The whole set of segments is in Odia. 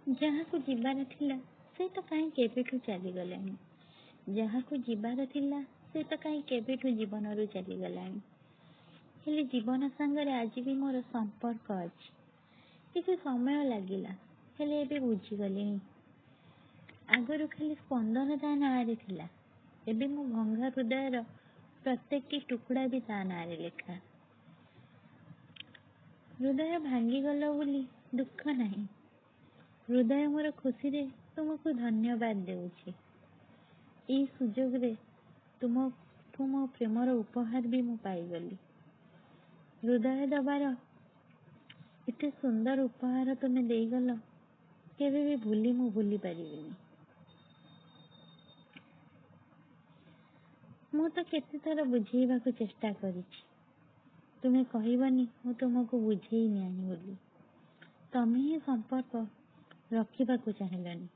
ଯାହାକୁ ଯିବାର ଥିଲା ସେ ତ କାହିଁ କେବେଠୁ ଚାଲିଗଲାଣି। ଯାହାକୁ ଯିବାର ଥିଲା ସେ ତ କାହିଁ କେବେଠୁ ଜୀବନରୁ ଚାଲିଗଲାଣି। ହେଲେ ଜୀବନ ସାଙ୍ଗରେ ଆଜି ବି ମୋର ସମ୍ପର୍କ ଅଛି। କିଛି ସମୟ ଲାଗିଲା, ହେଲେ ଏବେ ବୁଝିଗଲିଣି। ଆଗରୁ ଖାଲି ସ୍ପନ୍ଦନ ତା ନାଁରେ ଥିଲା, ଏବେ ମୋ ଭଙ୍ଗା ହୃଦୟର ପ୍ରତ୍ୟେକଟି ଟୁକୁଡ଼ା ବି ତା ନାଁରେ ଲେଖା। ହୃଦୟ ଭାଙ୍ଗିଗଲ ବୋଲି ଦୁଃଖ ନାହିଁ। ହୃଦୟ ମୋର ଖୁସିରେ ତୁମକୁ ଧନ୍ୟବାଦ ଦେଉଛି। ଏଇ ସୁଯୋଗରେ ତୁମଠୁ ମୋ ପ୍ରେମର ଉପହାର ବି ମୁଁ ପାଇଗଲି। ହୃଦୟ ଦେବାର ଏତେ ସୁନ୍ଦର ଉପହାର ତୁମେ ଦେଇଗଲ, କେବେ ବି ମୁଁ ଭୁଲି ପାରିବିନି। ମୁଁ ତ କେତେଥର ବୁଝେଇବାକୁ ଚେଷ୍ଟା କରିଛି, ତୁମେ କହିବନି ମୁଁ ତୁମକୁ ବୁଝେଇ ନାହିଁ ବୋଲି। ତମେ ହିଁ ସମ୍ପର୍କ ରଖିବାକୁ ଚାହିଁଲନି।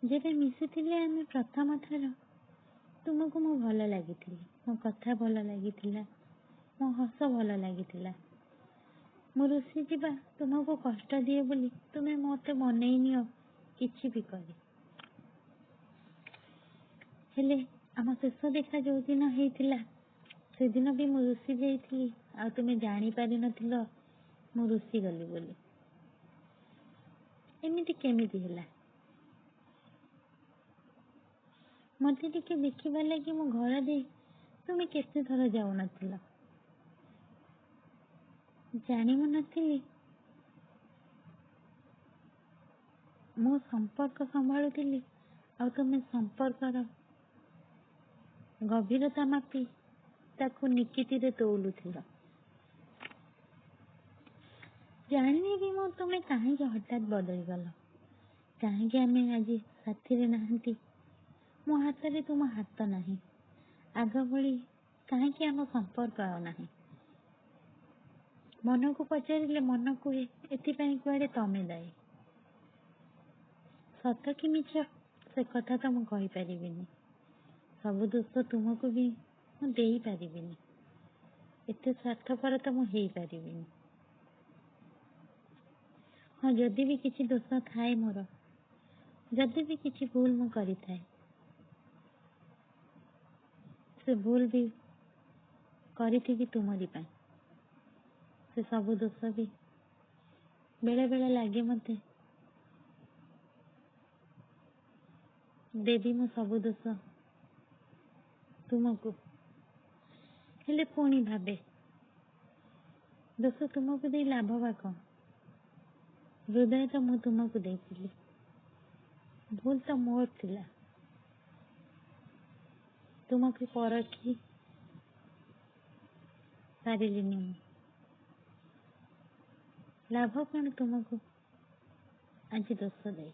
ଯେବେ ମିଶିଥିଲେ ଆମେ ପ୍ରଥମ ଥର, ତୁମକୁ ମୁଁ ଭଲ ଲାଗିଥିଲି, ମୋ କଥା ଭଲ ଲାଗିଥିଲା, ମୋ ହସ ଭଲ ଲାଗିଥିଲା। ମୁଁ ରୁଷି ଯିବା ତୁମକୁ କଷ୍ଟ ଦିଏ ବୋଲି ତୁମେ ମୋତେ ମନେଇ ନିଅ କିଛି ବି କରି। ହେଲେ ଆମ ଶେଷ ଦେଖା ଯୋଉଦିନ ହେଇଥିଲା, ସେଦିନ ବି ମୁଁ ରୁଷି ଯାଇଥିଲି, ଆଉ ତୁମେ ଜାଣିପାରିନଥିଲ ମୁଁ ରୁଷି ଗଲି ବୋଲି। ଏମିତି କେମିତି ହେଲା? ମୋତେ ଟିକେ ଦେଖିବା ଲାଗି ମୋ ଘର ଦେଇ ତୁମେ କେତେ ଥର ଯାଉନଥିଲ। ଜାଣି ମୁଁ ନଥିଲି ମୁଁ ସମ୍ପର୍କ ସମ୍ଭାଳୁଥିଲି, ଆଉ ତୁମେ ସମ୍ପର୍କର ଗଭୀରତା ମାପି ତାକୁ ନିକିତିରେ ତୋଲୁଥିଲ। ଜାଣିନି ବି ମୁଁ ତୁମେ କାହିଁକି ହଠାତ୍ ବଦଳିଗଲ, କାହିଁକି ଆମେ ଆଜି ସାଥିରେ ନାହାନ୍ତି। ମୋ ହାତରେ ତୁମ ହାତ ନାହିଁ, ଆଗ ଭଳି କାହିଁକି ଆମ ସମ୍ପର୍କ ଆଉ ନାହିଁ। ମନକୁ ପଚାରିଲେ ମନ କୁହେ ଏଥିପାଇଁ କୁଆଡ଼େ ତମେ ଦାୟୀ। ସତ କି ମିଛ ସେ କଥା ତ ମୁଁ କହିପାରିବିନି। ସବୁ ଦୋଷ ତୁମକୁ ବି ମୁଁ ଦେଇପାରିବିନି। ଏତେ ସ୍ୱାର୍ଥପର ତ ମୁଁ ହେଇପାରିବିନି। ହଁ, ଯଦି ବି କିଛି ଦୋଷ ଥାଏ ମୋର, ଯଦି ବି କିଛି ଭୁଲ ମୁଁ କରିଥାଏ, ସେ ଭୁଲ ବି କରିଥିବି ତୁମରି ପାଇଁ। ସେ ସବୁ ଦୋଷ ବି ବେଳେ ବେଳେ ଲାଗେ ମୋତେ ଦେବି ମୁଁ ସବୁ ଦୋଷ ତୁମକୁ। ହେଲେ ପୁଣି ଭାବେ ଦୋଷ ତୁମକୁ ଦେଇ ଲାଭ ବା କ'ଣ? ହୃଦୟ ତ ମୁଁ ତୁମକୁ ଦେଇଥିଲି, ଭୁଲ ତ ମୋର ଥିଲା। ତୁମକୁ ପରଖି ପାରିଲିନି ମୁଁ। ଲାଭ କ'ଣ ତୁମକୁ ଆଜି ଦୋଷ ଦେଇ?